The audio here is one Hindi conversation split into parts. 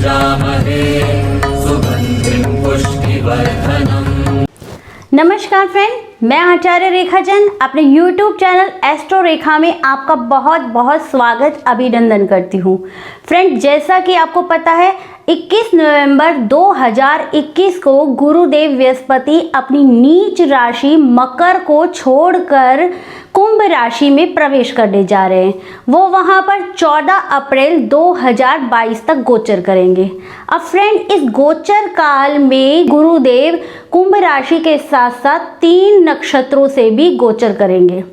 यजामहे सुगन्धिं पुष्टिवर्धनम्। नमस्कार फ्रेंड, मैं आचार्य रेखा चंद अपने YouTube चैनल एस्ट्रो रेखा में आपका बहुत बहुत स्वागत अभिनंदन करती हूँ। फ्रेंड, जैसा कि आपको पता है 21 नवंबर 2021 को गुरुदेव बृहस्पति अपनी नीच राशि मकर को छोड़कर कुंभ राशि में प्रवेश करने जा रहे हैं। वो वहाँ पर 14 अप्रैल 2022 तक गोचर करेंगे। अब फ्रेंड, इस गोचर काल में गुरुदेव कुंभ राशि के साथ साथ 3 नक्षत्रों से भी गोचर करेंगे।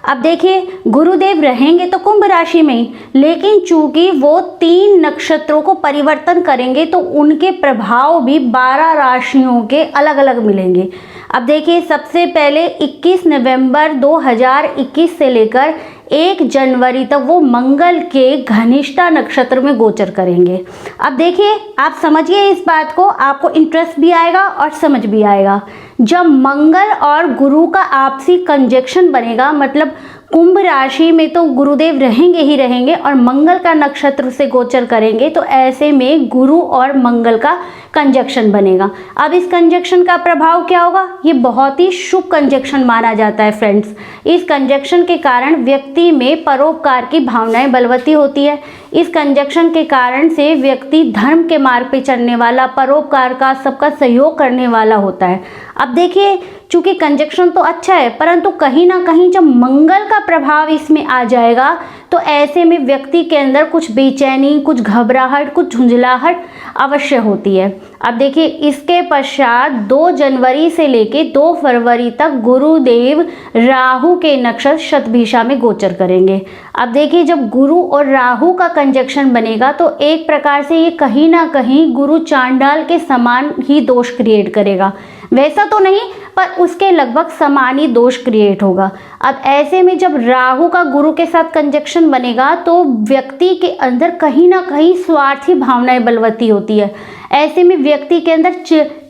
अब देखिए, गुरुदेव रहेंगे तो कुंभ राशि में ही, लेकिन चूंकि वो 3 नक्षत्रों को परिवर्तन करेंगे तो उनके प्रभाव भी 12 राशियों के अलग अलग मिलेंगे। अब देखिए, सबसे पहले 21 नवंबर 2021 से लेकर 1 जनवरी तक वो मंगल के घनिष्ठा नक्षत्र में गोचर करेंगे। अब देखिए, आप समझिए इस बात को, आपको इंटरेस्ट भी आएगा और समझ भी आएगा। जब मंगल और गुरु का आपसी कंजक्शन बनेगा, मतलब कुंभ राशि में तो गुरुदेव रहेंगे ही रहेंगे और मंगल का नक्षत्र से गोचर करेंगे, तो ऐसे में गुरु और मंगल का कंजक्शन बनेगा। अब इस कंजक्शन का प्रभाव क्या होगा? ये बहुत ही शुभ कंजक्शन माना जाता है फ्रेंड्स। इस कंजक्शन के कारण व्यक्ति में परोपकार की भावनाएं बलवती होती है। इस कंजक्शन के कारण से व्यक्ति धर्म के मार्ग पे चलने वाला, परोपकार का, सबका सहयोग करने वाला होता है। अब देखिए, चूंकि कंजक्शन तो अच्छा है, परंतु कहीं ना कहीं जब मंगल का प्रभाव इसमें आ जाएगा तो ऐसे में व्यक्ति के अंदर कुछ बेचैनी, कुछ घबराहट, कुछ झुंझलाहट अवश्य होती है। अब देखिए, इसके पश्चात 2 जनवरी से लेके 2 फरवरी तक गुरुदेव राहु के नक्षत्र शतभिषा में गोचर करेंगे। अब देखिए, जब गुरु और राहु का कंजक्शन बनेगा तो एक प्रकार से ये कहीं ना कहीं गुरु चांडाल के समान ही दोष क्रिएट करेगा। वैसा तो नहीं, पर उसके लगभग समान ही दोष क्रिएट होगा। अब ऐसे में जब राहु का गुरु के साथ कंजक्शन बनेगा तो व्यक्ति के अंदर कहीं ना कहीं स्वार्थी भावनाएं बलवती होती है। ऐसे में व्यक्ति के अंदर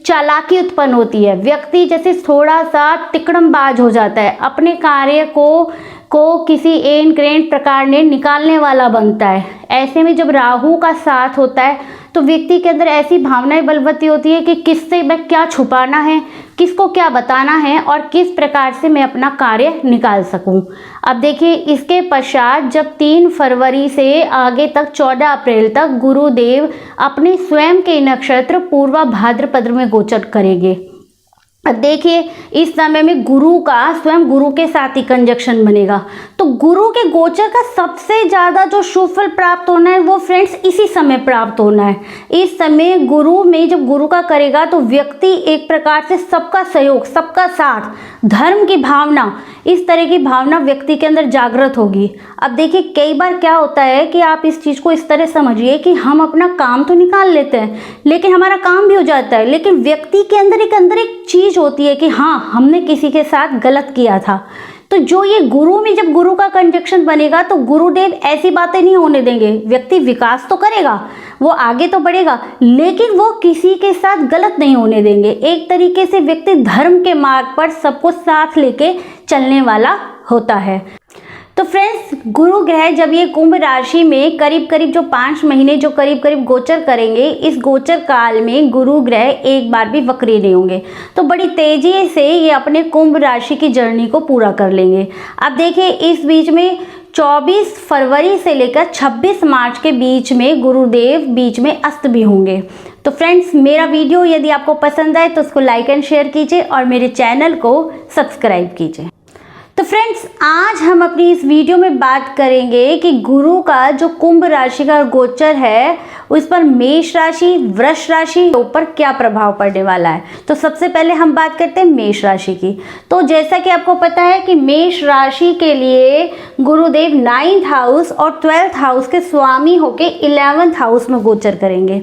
चालाकी उत्पन्न होती है। व्यक्ति जैसे थोड़ा सा तिकड़मबाज हो जाता है, अपने कार्य को किसी एन क्रेन प्रकार ने निकालने वाला बनता है। ऐसे में जब राहु का साथ होता है तो व्यक्ति के अंदर ऐसी भावनाएं बलवती होती है कि किससे मैं क्या छुपाना है, किसको क्या बताना है और किस प्रकार से मैं अपना कार्य निकाल सकूं। अब देखिए, इसके पश्चात जब 3 फरवरी से आगे तक 14 अप्रैल तक गुरुदेव अपने स्वयं के नक्षत्र पूर्वा भाद्रपद में गोचर करेंगे। अब देखिए, इस समय में गुरु का स्वयं गुरु के साथ ही कंजक्शन बनेगा, तो गुरु के गोचर का सबसे ज़्यादा जो शुभ फल प्राप्त होना है वो फ्रेंड्स इसी समय प्राप्त होना है। इस समय गुरु में जब गुरु का करेगा तो व्यक्ति एक प्रकार से सबका सहयोग, सबका साथ, धर्म की भावना, इस तरह की भावना व्यक्ति के अंदर जागृत होगी। अब देखिए, कई बार क्या होता है कि आप इस चीज़ को इस तरह समझिए कि हम अपना काम तो निकाल लेते हैं, लेकिन हमारा काम भी हो जाता है, लेकिन व्यक्ति के अंदर एक चीज़ होती है कि हाँ, हमने किसी के साथ गलत किया था। तो जो ये गुरु में जब गुरु का कंजक्शन बनेगा तो गुरुदेव ऐसी बातें नहीं होने देंगे। व्यक्ति विकास तो करेगा, वो आगे तो बढ़ेगा, लेकिन वो किसी के साथ गलत नहीं होने देंगे। एक तरीके से व्यक्ति धर्म के मार्ग पर सबको साथ लेके चलने वाला होता है। तो फ्रेंड्स, गुरु ग्रह जब ये कुंभ राशि में करीब करीब जो 5 महीने जो करीब करीब गोचर करेंगे, इस गोचर काल में गुरु ग्रह एक बार भी वक्री नहीं होंगे, तो बड़ी तेजी से ये अपने कुंभ राशि की जर्नी को पूरा कर लेंगे। अब देखिए, इस बीच में 24 फरवरी से लेकर 26 मार्च के बीच में गुरुदेव बीच में अस्त भी होंगे। तो फ्रेंड्स, मेरा वीडियो यदि आपको पसंद आए तो उसको लाइक एंड शेयर कीजिए और मेरे चैनल को सब्सक्राइब कीजिए। तो फ्रेंड्स, आज हम अपनी इस वीडियो में बात करेंगे कि गुरु का जो कुंभ राशि का गोचर है उस पर मेष राशि, वृष राशि के ऊपर क्या प्रभाव पड़ने वाला है। तो सबसे पहले हम बात करते हैं मेष राशि की। तो जैसा कि आपको पता है कि मेष राशि के लिए गुरुदेव 9th हाउस और 12th हाउस के स्वामी होके 11th हाउस में गोचर करेंगे।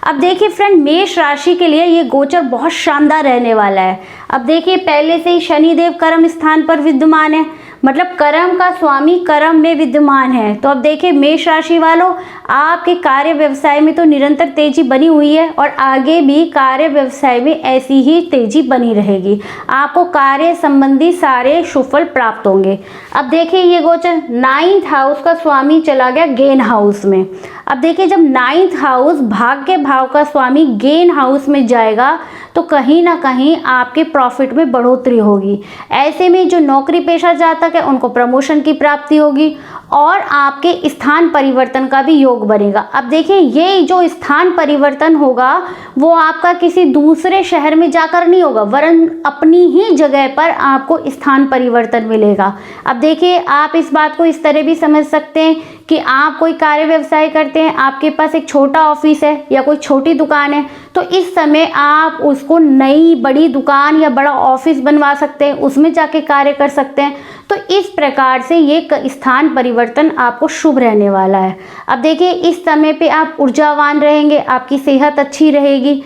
अब देखिए फ्रेंड, मेष राशि के लिए ये गोचर बहुत शानदार रहने वाला है। अब देखिए, पहले से ही शनिदेव कर्म स्थान पर विद्यमान है, मतलब कर्म का स्वामी कर्म में विद्यमान है। तो अब देखिए मेष राशि वालों, आपके कार्य व्यवसाय में तो निरंतर तेजी बनी हुई है और आगे भी कार्य व्यवसाय में ऐसी ही तेजी बनी रहेगी। आपको कार्य संबंधी सारे सुफल प्राप्त होंगे। अब देखिए ये गोचर 9th हाउस का स्वामी चला गया गेन हाउस में। अब देखिए जब 9th हाउस भाग्य भाव का स्वामी गेन हाउस में जाएगा तो कहीं ना कहीं आपके प्रॉफिट में बढ़ोतरी होगी। ऐसे में जो नौकरी पेशा जातक है उनको प्रमोशन की प्राप्ति होगी और आपके स्थान परिवर्तन का भी योग बनेगा। अब देखिए ये जो स्थान परिवर्तन होगा वो आपका किसी दूसरे शहर में जाकर नहीं होगा, वरन अपनी ही जगह पर आपको स्थान परिवर्तन मिलेगा। अब देखिए आप इस बात को इस तरह भी समझ सकते हैं कि आप कोई कार्य व्यवसाय करते हैं, आपके पास एक छोटा ऑफिस है या कोई छोटी दुकान है, तो इस समय आप उसको नई बड़ी दुकान या बड़ा ऑफिस बनवा सकते हैं, उसमें जाके कार्य कर सकते हैं। तो इस प्रकार से ये स्थान परिवर्तन आपको शुभ रहने वाला है। अब देखिए इस समय पे आप ऊर्जावान रहेंगे, आपकी सेहत अच्छी रहेगी।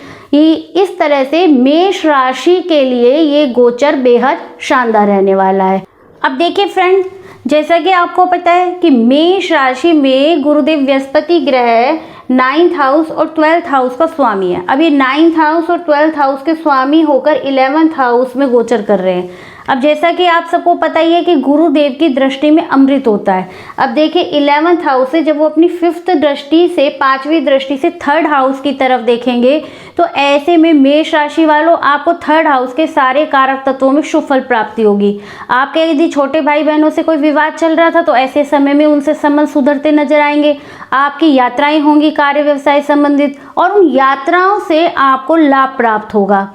इस तरह से मेष राशि के लिए ये गोचर बेहद शानदार रहने वाला है। अब देखिए फ्रेंड, जैसा कि आपको पता है कि मेष राशि में गुरुदेव बृहस्पति ग्रह 9th हाउस और 12th हाउस का स्वामी है। अब ये 9th हाउस और 12th हाउस के स्वामी होकर 11th हाउस में गोचर कर रहे हैं। अब जैसा कि आप सबको पता ही है कि गुरुदेव की दृष्टि में अमृत होता है। अब देखिए 11th हाउस से जब वो अपनी 5th दृष्टि से 5वीं दृष्टि से 3rd हाउस की तरफ देखेंगे तो ऐसे में मेष राशि वालों आपको 3rd हाउस के सारे कारक तत्वों में शुभ फल प्राप्ति होगी। आपके यदि छोटे भाई बहनों से कोई विवाद चल रहा था तो ऐसे समय में उनसे संबंध सुधरते नजर आएंगे। आपकी यात्राएं होंगी कार्य व्यवसाय संबंधित और उन यात्राओं से आपको लाभ प्राप्त होगा।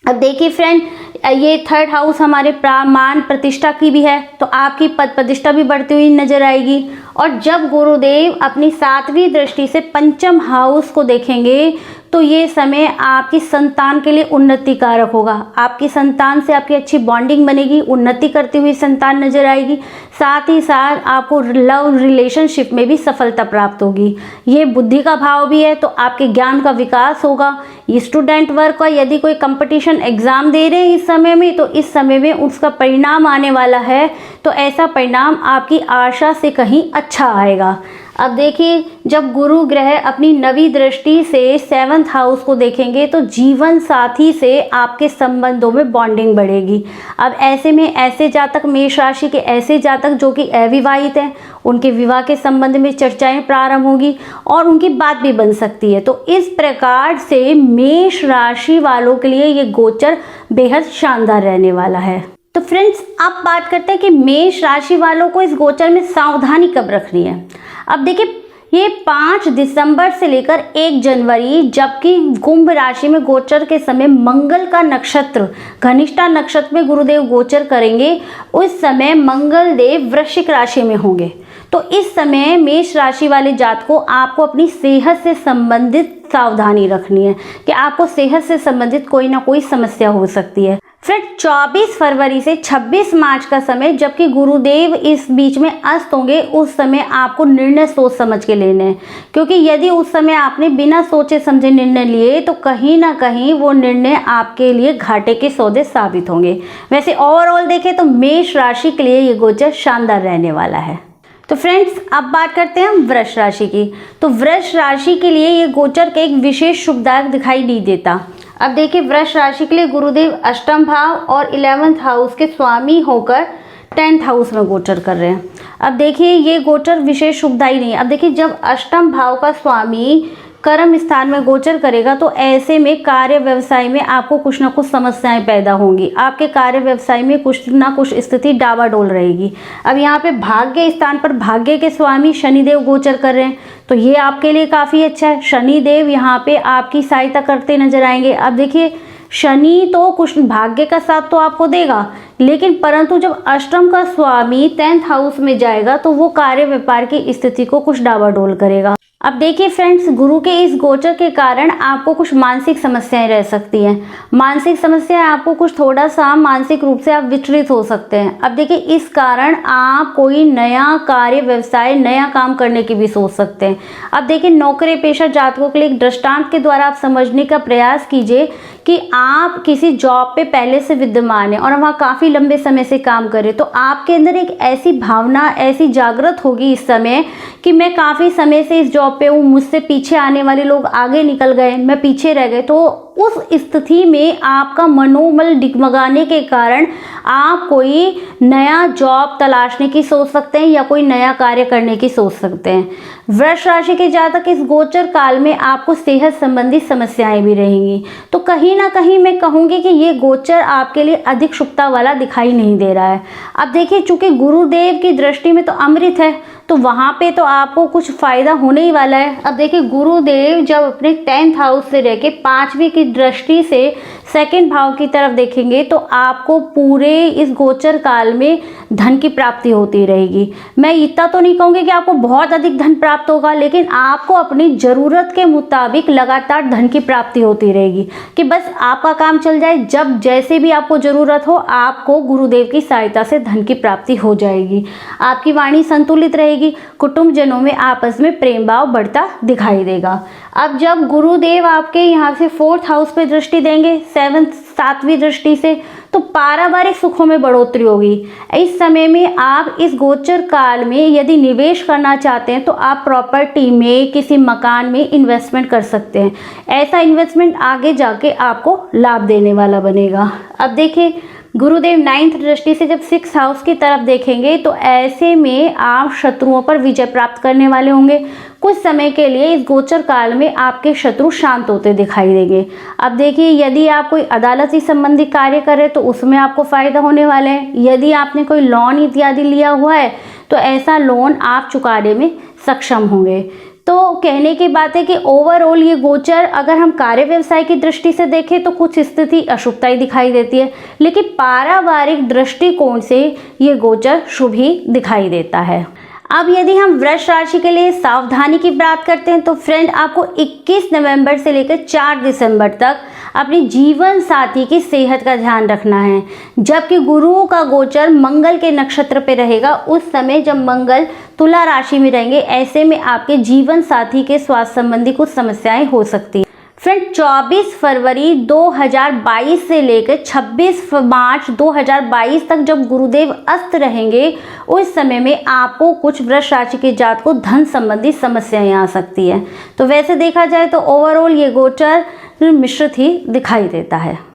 अब देखिए फ्रेंड, ये 3rd हाउस हमारे मान प्रतिष्ठा की भी है, तो आपकी पद प्रतिष्ठा भी बढ़ती हुई नजर आएगी। और जब गुरुदेव अपनी 7वीं दृष्टि से 5th हाउस को देखेंगे तो ये समय आपकी संतान के लिए उन्नति कारक होगा। आपकी संतान से आपकी अच्छी बॉन्डिंग बनेगी, उन्नति करती हुई संतान नजर आएगी। साथ ही साथ आपको लव रिलेशनशिप में भी सफलता प्राप्त होगी। ये बुद्धि का भाव भी है तो आपके ज्ञान का विकास होगा। ये स्टूडेंट वर्ग का यदि कोई कंपटीशन एग्जाम दे रहे हैं इस समय में तो इस समय में उसका परिणाम आने वाला है, तो ऐसा परिणाम आपकी आशा से कहीं अच्छा आएगा। अब देखिए जब गुरु ग्रह अपनी 9वीं दृष्टि से 7th हाउस को देखेंगे तो जीवन साथी से आपके संबंधों में बॉन्डिंग बढ़ेगी। अब ऐसे में ऐसे जातक, मेष राशि के ऐसे जातक जो कि अविवाहित हैं, उनके विवाह के संबंध में चर्चाएं प्रारंभ होगी और उनकी बात भी बन सकती है। तो इस प्रकार से मेष राशि वालों के लिए ये गोचर बेहद शानदार रहने वाला है। तो फ्रेंड्स अब बात करते हैं कि मेष राशि वालों को इस गोचर में सावधानी कब रखनी है। अब देखिए ये 5 दिसंबर से लेकर 1 जनवरी जबकि कुंभ राशि में गोचर के समय मंगल का नक्षत्र घनिष्ठा नक्षत्र में गुरुदेव गोचर करेंगे, उस समय मंगल देव वृश्चिक राशि में होंगे। तो इस समय मेष राशि वाले जातकों आपको अपनी सेहत से संबंधित सावधानी रखनी है कि आपको सेहत से संबंधित कोई ना कोई समस्या हो सकती है। फिर 24 फरवरी से 26 मार्च का समय जबकि गुरुदेव इस बीच में अस्त होंगे, उस समय आपको निर्णय सोच समझ के लेने हैं, क्योंकि यदि उस समय आपने बिना सोचे समझे निर्णय लिए तो कहीं ना कहीं वो निर्णय आपके लिए घाटे के सौदे साबित होंगे। वैसे ओवरऑल देखें तो मेष राशि के लिए ये गोचर शानदार रहने वाला है। तो फ्रेंड्स अब बात करते हैं हम वृष राशि की। तो वृष राशि के लिए ये गोचर के एक विशेष शुभदायक दिखाई नहीं देता। अब देखिए वृष राशि के लिए गुरुदेव अष्टम भाव और 11th हाउस के स्वामी होकर 10th हाउस में गोचर कर रहे हैं। अब देखिए ये गोचर विशेष शुभदायी नहीं है। अब देखिए जब अष्टम भाव का स्वामी कर्म स्थान में गोचर करेगा तो ऐसे में कार्य व्यवसाय में आपको कुछ ना कुछ समस्याएं पैदा होंगी। आपके कार्य व्यवसाय में कुछ ना कुछ स्थिति डावाडोल रहेगी। अब यहाँ पे भाग्य स्थान पर भाग्य के स्वामी शनिदेव गोचर कर रहे हैं, तो ये आपके लिए काफ़ी अच्छा है। शनिदेव यहाँ पे आपकी सहायता करते नजर आएंगे। अब देखिए शनि तो कुछ भाग्य का साथ तो आपको देगा, लेकिन परंतु जब अष्टम का स्वामी 10th हाउस में जाएगा तो वो कार्य व्यापार की स्थिति को कुछ डावाडोल करेगा। अब देखिए फ्रेंड्स, गुरु के इस गोचर के कारण आपको कुछ मानसिक समस्याएं रह सकती हैं। मानसिक समस्याएं आपको कुछ थोड़ा सा मानसिक रूप से आप विचलित हो सकते हैं। अब देखिए इस कारण आप कोई नया कार्य व्यवसाय नया काम करने की भी सोच सकते हैं। अब देखिए नौकरी पेशा जातकों के लिए एक दृष्टांत के द्वारा आप समझने का प्रयास कीजिए कि आप किसी जॉब पे पहले से विद्यमान हैं और वहाँ काफ़ी लंबे समय से काम करें, तो आपके अंदर एक ऐसी भावना ऐसी जागृत होगी इस समय कि मैं काफ़ी समय से इस जॉब पे हूँ, मुझसे पीछे आने वाले लोग आगे निकल गए, मैं पीछे रह गए। तो उस स्थिति में आपका मनोबल डिगमगाने के कारण आप कोई नया जॉब तलाशने की सोच सकते हैं या कोई नया कार्य करने की सोच सकते हैं। वृष राशि के जातक इस गोचर काल में आपको सेहत संबंधी समस्याएं भी रहेंगी। तो कहीं ना कहीं मैं कहूँगी कि ये गोचर आपके लिए अधिक शुभता वाला दिखाई नहीं दे रहा है। अब देखिए, चूंकि गुरुदेव की दृष्टि में तो अमृत है, तो वहाँ पे तो आपको कुछ फ़ायदा होने ही वाला है। अब देखिए, गुरुदेव जब अपने 10th हाउस से रह के 5वीं की दृष्टि से 2nd भाव की तरफ देखेंगे तो आपको पूरे इस गोचर काल में धन की प्राप्ति होती रहेगी। मैं इतना तो नहीं कहूँगी कि आपको बहुत अधिक धन प्राप्त होगा, लेकिन आपको अपनी ज़रूरत के मुताबिक लगातार धन की प्राप्ति होती रहेगी कि बस आपका काम चल जाए। जब जैसे भी आपको ज़रूरत हो, आपको गुरुदेव की सहायता से धन की प्राप्ति हो जाएगी। आपकी वाणी संतुलित रहेगी, कुटुंबजनों में आपस में प्रेम भाव बढ़ता दिखाई देगा। अब जब गुरुदेव आपके यहाँ से 4th हाउस पे दृष्टि देंगे 7वीं दृष्टि से, तो पारिवारिक सुखों में बढ़ोतरी होगी। इस समय में आप इस गोचर काल में यदि निवेश करना चाहते हैं तो आप प्रॉपर्टी में, किसी मकान में इन्वेस्टमेंट कर सकते हैं। ऐसा इन्वेस्टमेंट आगे जाके आपको लाभ देने वाला बनेगा। अब देखिए, गुरुदेव 9th दृष्टि से जब 6th हाउस की तरफ देखेंगे तो ऐसे में आप शत्रुओं पर विजय प्राप्त करने वाले होंगे। कुछ समय के लिए इस गोचर काल में आपके शत्रु शांत होते दिखाई देंगे। अब देखिए, यदि आप कोई अदालती संबंधी कार्य करें तो उसमें आपको फायदा होने वाला है। यदि आपने कोई लोन इत्यादि लिया हुआ है तो ऐसा लोन आप चुकाने में सक्षम होंगे। तो कहने की बात है कि ओवरऑल ये गोचर अगर हम कार्य व्यवसाय की दृष्टि से देखें तो कुछ स्थिति अशुभता ही दिखाई देती है, लेकिन पारिवारिक दृष्टिकोण से ये गोचर शुभ ही दिखाई देता है। अब यदि हम वृष राशि के लिए सावधानी की बात करते हैं तो फ्रेंड, आपको 21 नवंबर से लेकर 4 दिसंबर तक अपने जीवन साथी की सेहत का ध्यान रखना है। जबकि गुरु का गोचर मंगल के नक्षत्र पे रहेगा, उस समय जब मंगल तुला राशि में रहेंगे, ऐसे में आपके जीवन साथी के स्वास्थ्य संबंधी कुछ समस्याएं हो सकती हैं। फ्रेंड, 24 फरवरी 2022 से लेकर 26 मार्च 2022 तक जब गुरुदेव अस्त रहेंगे, उस समय में आपको कुछ वृष राशि के जात को धन संबंधी समस्याएं आ सकती है। तो वैसे देखा जाए तो ओवरऑल ये गोचर मिश्रित ही दिखाई देता है।